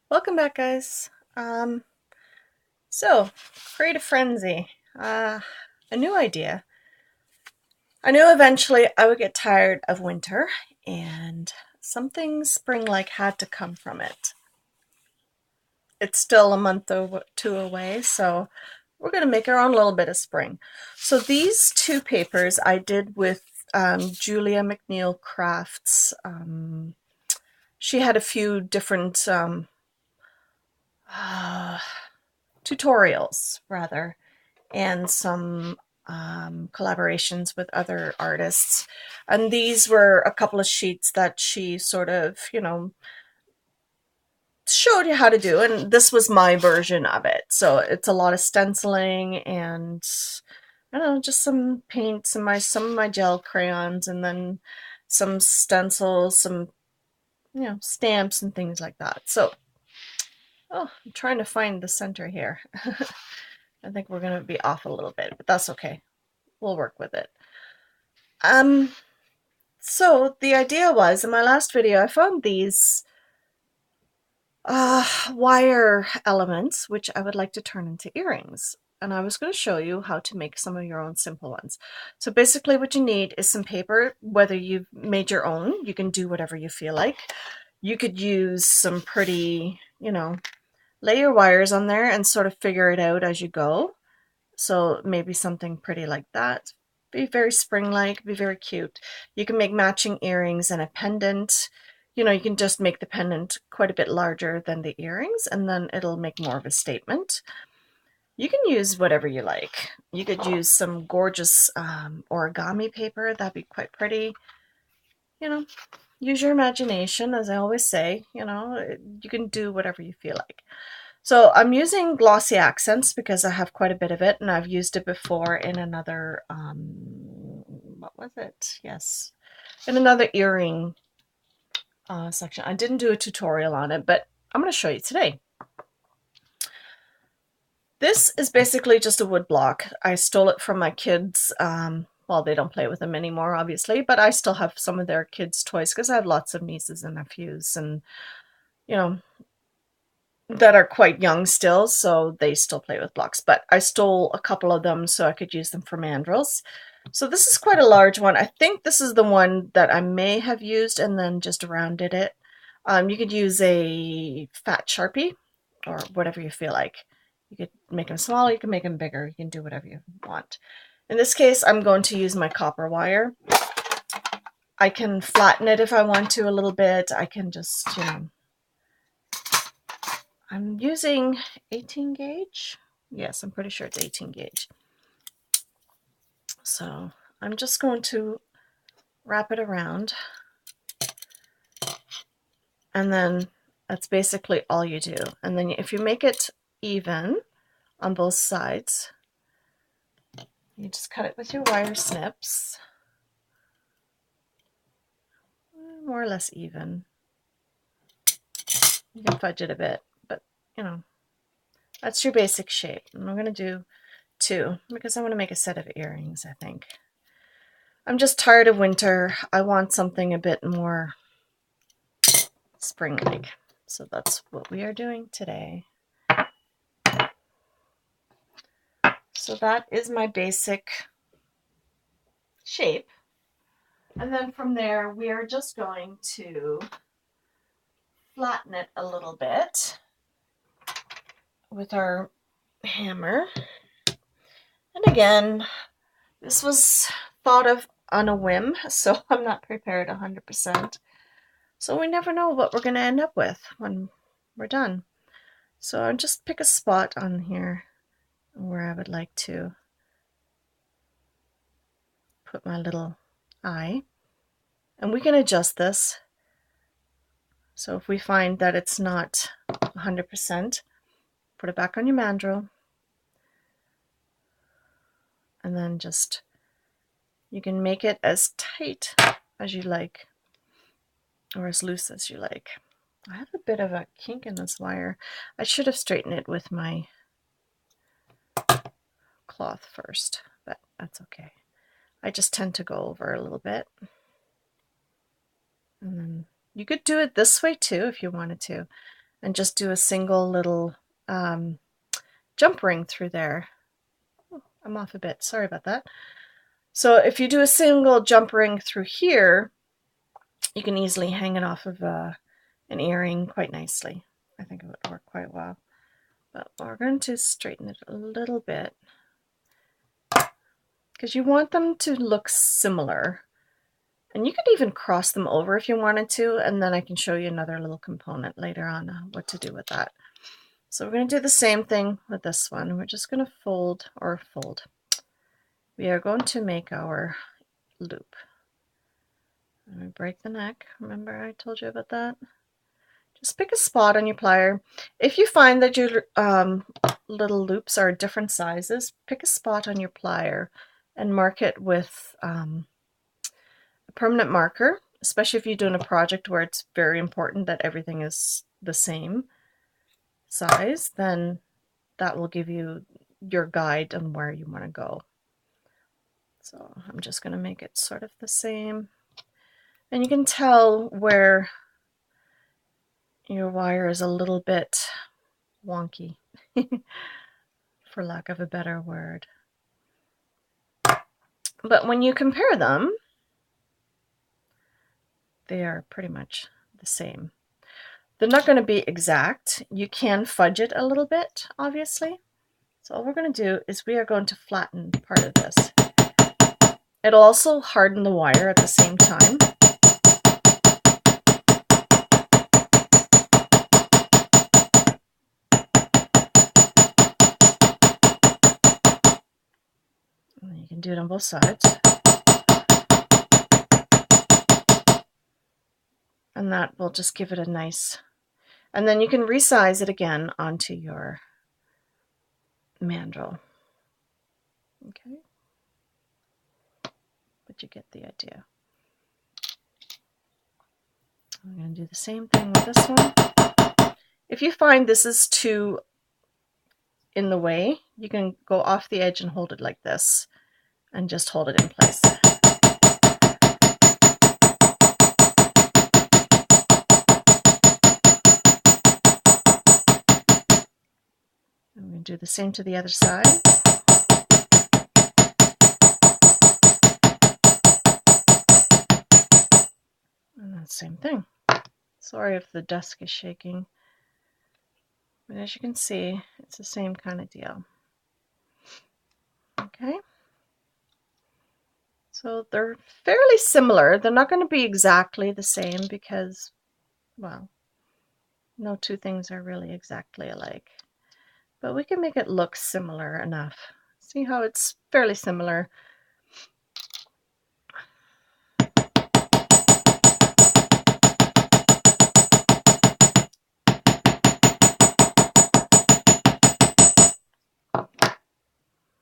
Welcome back, guys. Um, so, Creative Frenzy. A new idea. I knew eventually I would get tired of winter and something spring-like had to come from it. It's still a month or two away, so we're going to make our own little bit of spring. So these two papers I did with Julia McNeil Crafts. She had a few different tutorials, rather, and some collaborations with other artists. And these were a couple of sheets that she sort of, showed you how to do. And this was my version of it. So it's a lot of stenciling and I don't know, just some paints and some of my gel crayons, and then some stencils, some stamps and things like that. So, oh, I'm trying to find the center here. I think we're going to be off a little bit, but that's okay. We'll work with it. Um, so the idea was, in my last video, I found these wire elements, which I would like to turn into earrings. And I was going to show you how to make some of your own simple ones. So basically what you need is some paper. Whether you've made your own, you can do whatever you feel like. You could use some pretty, lay your wires on there and sort of figure it out as you go. So maybe something pretty like that. Be very spring-like, be very cute. You can make matching earrings and a pendant. You can just make the pendant quite a bit larger than the earrings, and then it'll make more of a statement. You can use whatever you like. You could use some gorgeous origami paper. That'd be quite pretty. You know, use your imagination, as I always say. You can do whatever you feel like. So I'm using glossy accents because I have quite a bit of it, and I've used it before in another, what was it? Yes, in another earring section. I didn't do a tutorial on it, but I'm going to show you today. This is basically just a wood block. I stole it from my kids. Well, they don't play with them anymore, obviously, but I still have some of their kids' toys because I have lots of nieces and nephews, and you know, that are quite young still, so they still play with blocks. But I stole a couple of them so I could use them for mandrels. So this is quite a large one. I think this is the one that I may have used and then just rounded it. You could use a fat Sharpie or whatever you feel like. You could make them smaller, you can make them bigger, you can do whatever you want. In this case, I'm going to use my copper wire. I can flatten it if I want to a little bit. I can just, I'm using 18 gauge. Yes, I'm pretty sure it's 18 gauge. So I'm just going to wrap it around. And then that's basically all you do. And then if you make it even on both sides, you just cut it with your wire snips. More or less even. You can fudge it a bit, but that's your basic shape. And I'm going to do two because I want to make a set of earrings, I think. I'm just tired of winter. I want something a bit more spring-like. So that's what we are doing today. So that is my basic shape. And then from there, we are just going to flatten it a little bit with our hammer. And again, this was thought of on a whim, so I'm not prepared 100%. So we never know what we're going to end up with when we're done. So I'll just pick a spot on here where I would like to put my little eye. And we can adjust this. So if we find that it's not 100%, put it back on your mandrel. And then just, you can make it as tight as you like, or as loose as you like. I have a bit of a kink in this wire. I should have straightened it with my cloth first, but that's okay. I just tend to go over a little bit. And then you could do it this way too if you wanted to. and just do a single little jump ring through there. Oh, I'm off a bit, sorry about that. So if you do a single jump ring through here, you can easily hang it off of an earring quite nicely. I think it would work quite well. But we're going to straighten it a little bit because you want them to look similar. And you could even cross them over if you wanted to, and then I can show you another little component later on what to do with that. So we're going to do the same thing with this one. We're just going to fold. We are going to make our loop. And we break the neck. Remember I told you about that? Just pick a spot on your plier. If you find that your little loops are different sizes, pick a spot on your plier and mark it with a permanent marker, especially if you're doing a project where it's very important that everything is the same size, then that will give you your guide on where you want to go. So I'm just going to make it sort of the same. And you can tell where your wire is a little bit wonky, for lack of a better word. But when you compare them, they are pretty much the same. They're not going to be exact. You can fudge it a little bit, obviously. So all we're going to do is we are going to flatten part of this. It'll also harden the wire at the same time. And you can do it on both sides. And that will just give it a nice, and then you can resize it again onto your mandrel. Okay, but you get the idea. I'm going to do the same thing with this one. If you find this is too in the way, you can go off the edge and hold it like this and just hold it in place. I'm going to do the same to the other side. And the same thing. Sorry if the desk is shaking, but as you can see, it's the same kind of deal. Okay, so they're fairly similar. They're not going to be exactly the same because, well, no two things are really exactly alike. But we can make it look similar enough. See how it's fairly similar.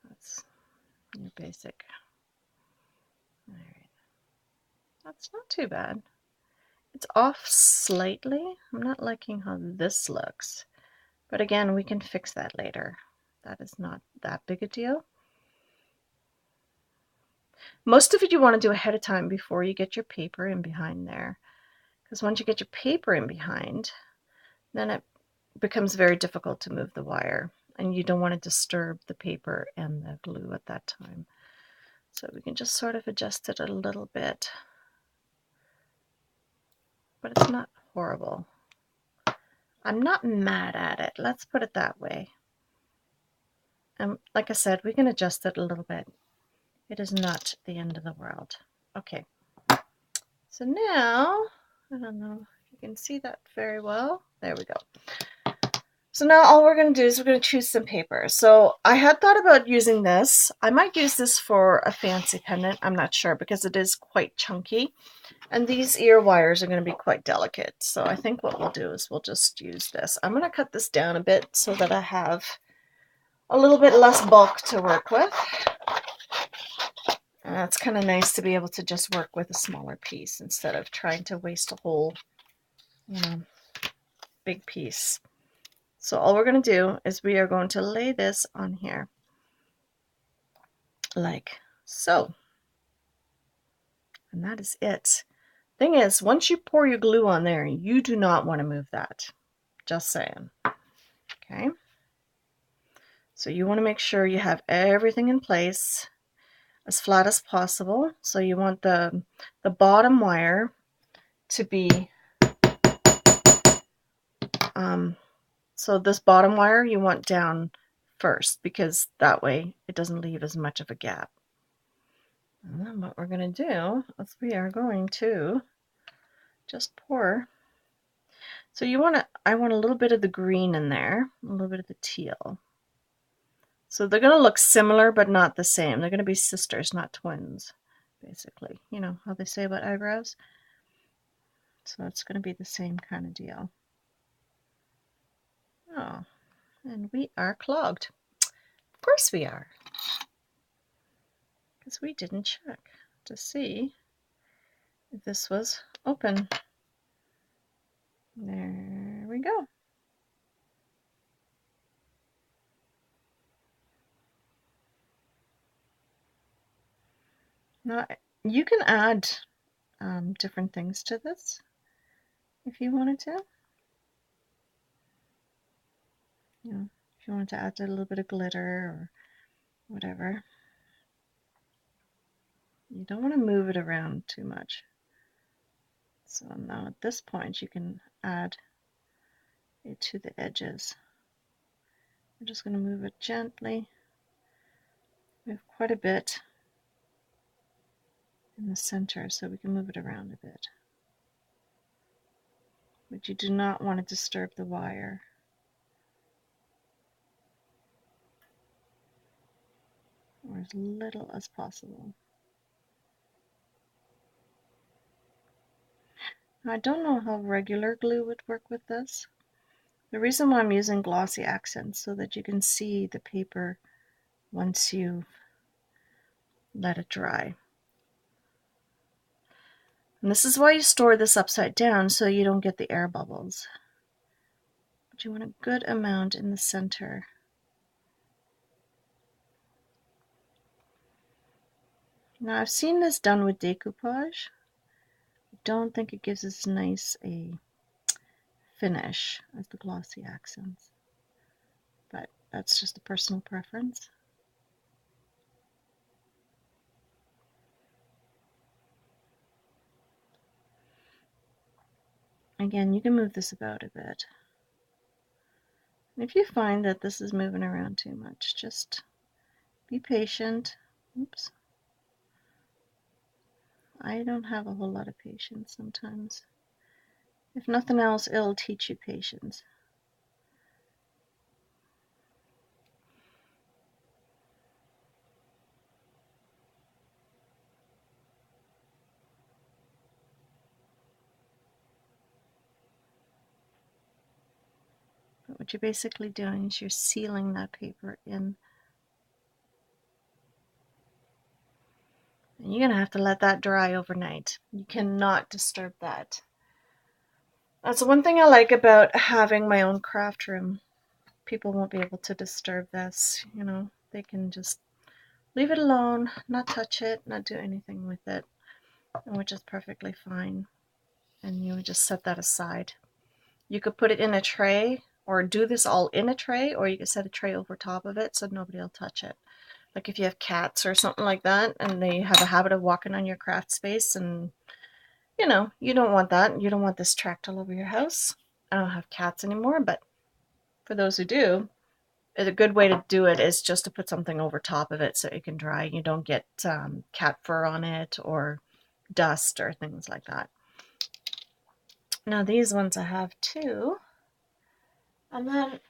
That's your basic. All right. That's not too bad. It's off slightly. I'm not liking how this looks. But again, we can fix that later. That is not that big a deal. Most of it you want to do ahead of time before you get your paper in behind there. Because once you get your paper in behind, then it becomes very difficult to move the wire. And you don't want to disturb the paper and the glue at that time. So we can just sort of adjust it a little bit. But it's not horrible. I'm not mad at it. Let's put it that way. And like I said, we can adjust it a little bit. It is not the end of the world. Okay. So now, I don't know if you can see that very well. There we go. So now all we're going to do is we're going to choose some paper. So I had thought about using this. I might use this for a fancy pendant. I'm not sure because it is quite chunky. And these ear wires are going to be quite delicate. So I think what we'll do is we'll just use this. I'm going to cut this down a bit so that I have a little bit less bulk to work with. And it's kind of nice to be able to just work with a smaller piece instead of trying to waste a whole, big piece. So all we're going to do is we are going to lay this on here like so. And that is it. Thing is, once you pour your glue on there, you do not want to move that. Just saying. Okay. So you want to make sure you have everything in place as flat as possible. So you want the bottom wire to be, so this bottom wire you want down first, because that way it doesn't leave as much of a gap. And then what we're going to do is we are going to just pour. So I want a little bit of the green in there, a little bit of the teal. So they're going to look similar, but not the same. They're going to be sisters, not twins, basically. You know how they say about eyebrows? So it's going to be the same kind of deal. Oh, and we are clogged. Of course we are. Because we didn't check to see if this was open. There we go. Now, you can add different things to this if you wanted to. You know, if you wanted to add a little bit of glitter or whatever. You don't want to move it around too much. So now at this point you can add it to the edges. I'm just going to move it gently. Move quite a bit in the center so we can move it around a bit. But you do not want to disturb the wire. Or as little as possible. I don't know how regular glue would work with this. The reason why I'm using glossy accents so that you can see the paper once you let it dry. And this is why you store this upside down, so you don't get the air bubbles. But you want a good amount in the center. Now I've seen this done with decoupage. I don't think it gives as nice a finish as the glossy accents. But that's just a personal preference. Again, you can move this about a bit. And if you find that this is moving around too much, just be patient. Oops. I don't have a whole lot of patience sometimes. If nothing else, it'll teach you patience. But what you're basically doing is you're sealing that paper in. And you're going to have to let that dry overnight. You cannot disturb that. That's one thing I like about having my own craft room. People won't be able to disturb this, you know. They can just leave it alone, not touch it, not do anything with it, which is perfectly fine. And you would just set that aside. You could put it in a tray, or do this all in a tray, or you could set a tray over top of it so nobody will touch it. Like if you have cats or something like that, and they have a habit of walking on your craft space, and you know, you don't want that. You don't want this tracked all over your house. I don't have cats anymore, but for those who do, a good way to do it is just to put something over top of it so it can dry. You don't get cat fur on it or dust or things like that. Now these ones I have too. And then,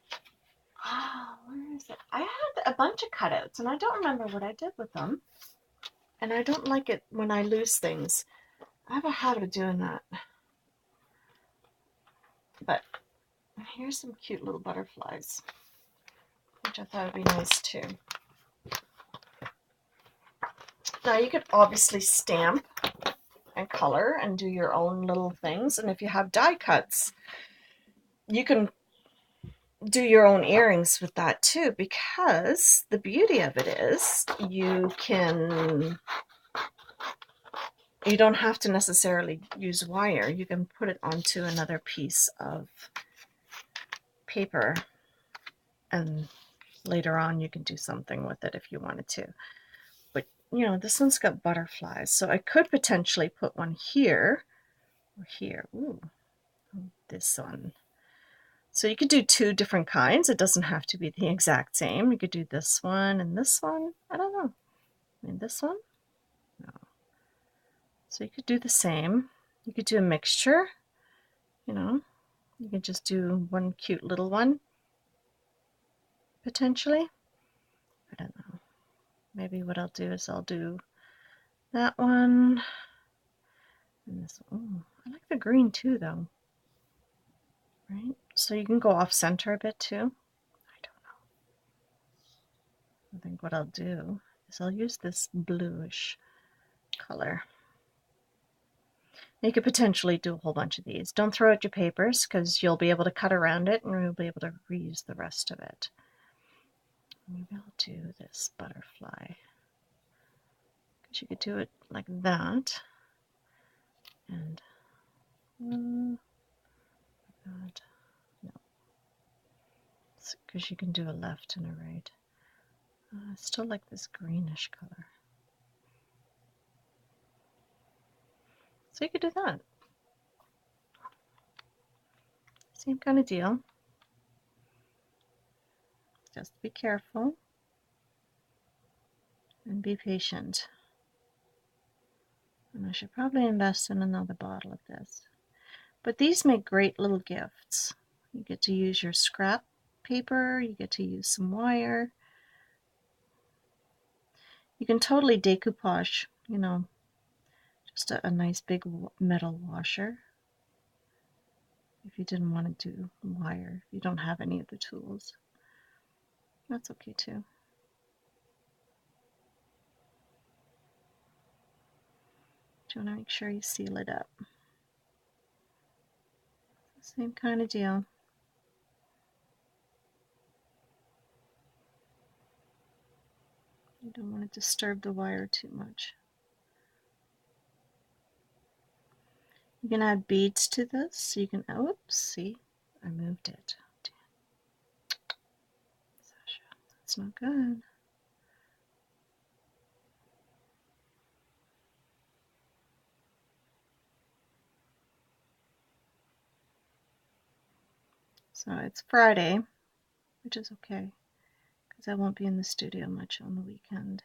where is it? I had a bunch of cutouts and I don't remember what I did with them. And I don't like it when I lose things. I have a habit of doing that. But here's some cute little butterflies, which I thought would be nice too. Now you could obviously stamp and color and do your own little things. And if you have die cuts, you can do your own earrings with that too, because the beauty of it is you don't have to necessarily use wire. You can put it onto another piece of paper, and later on you can do something with it if you wanted to. But you know, this one's got butterflies, so I could potentially put one here or here. Ooh, this one. So you could do two different kinds. It doesn't have to be the exact same. You could do this one and this one. I don't know. I mean, this one? No. So you could do the same. You could do a mixture, you know. You could just do one cute little one, potentially. I don't know. Maybe what I'll do is I'll do that one and this one. Ooh, I like the green too, though. Right? So you can go off center a bit too. I don't know. I think what I'll do is I'll use this bluish color. You could potentially do a whole bunch of these. Don't throw out your papers because you'll be able to cut around it and you'll be able to reuse the rest of it. Maybe I'll do this butterfly. Because you could do it like that. And God, no. Because you can do a left and a right. I still like this greenish color. So you could do that. Same kind of deal. Just be careful and be patient. And I should probably invest in another bottle of this. But these make great little gifts. You get to use your scrap paper, you get to use some wire. You can totally decoupage, you know, just a nice big metal washer. If you didn't want to do wire, if you don't have any of the tools, that's okay too. You want to make sure you seal it up. Same kind of deal. You don't want to disturb the wire too much. You can add beads to this. So you can, oops, see, I moved it. Sasha, that's not good. So it's Friday, which is okay, because I won't be in the studio much on the weekend.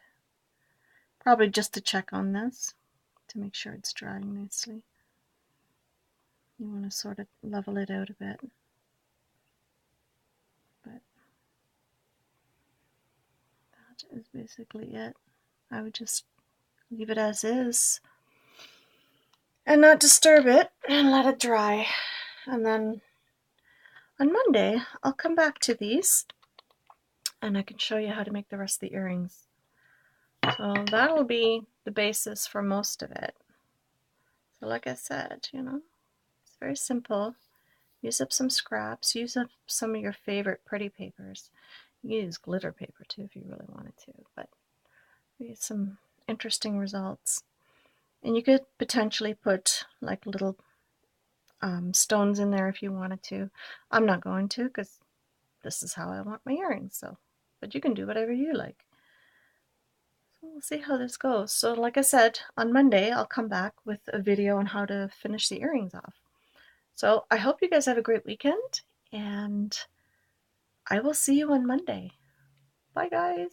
Probably just to check on this, to make sure it's drying nicely. You want to sort of level it out a bit. But that is basically it. I would just leave it as is and not disturb it and let it dry. And then on Monday, I'll come back to these and I can show you how to make the rest of the earrings. So that'll be the basis for most of it. So like I said, you know, it's very simple. Use up some scraps, use up some of your favorite pretty papers. You can use glitter paper too if you really wanted to, but we get some interesting results. And you could potentially put like little stones in there if you wanted to. I'm not going to because this is how I want my earrings. So, but you can do whatever you like. So we'll see how this goes. So like I said, on Monday I'll come back with a video on how to finish the earrings off. So I hope you guys have a great weekend and I will see you on Monday. Bye guys.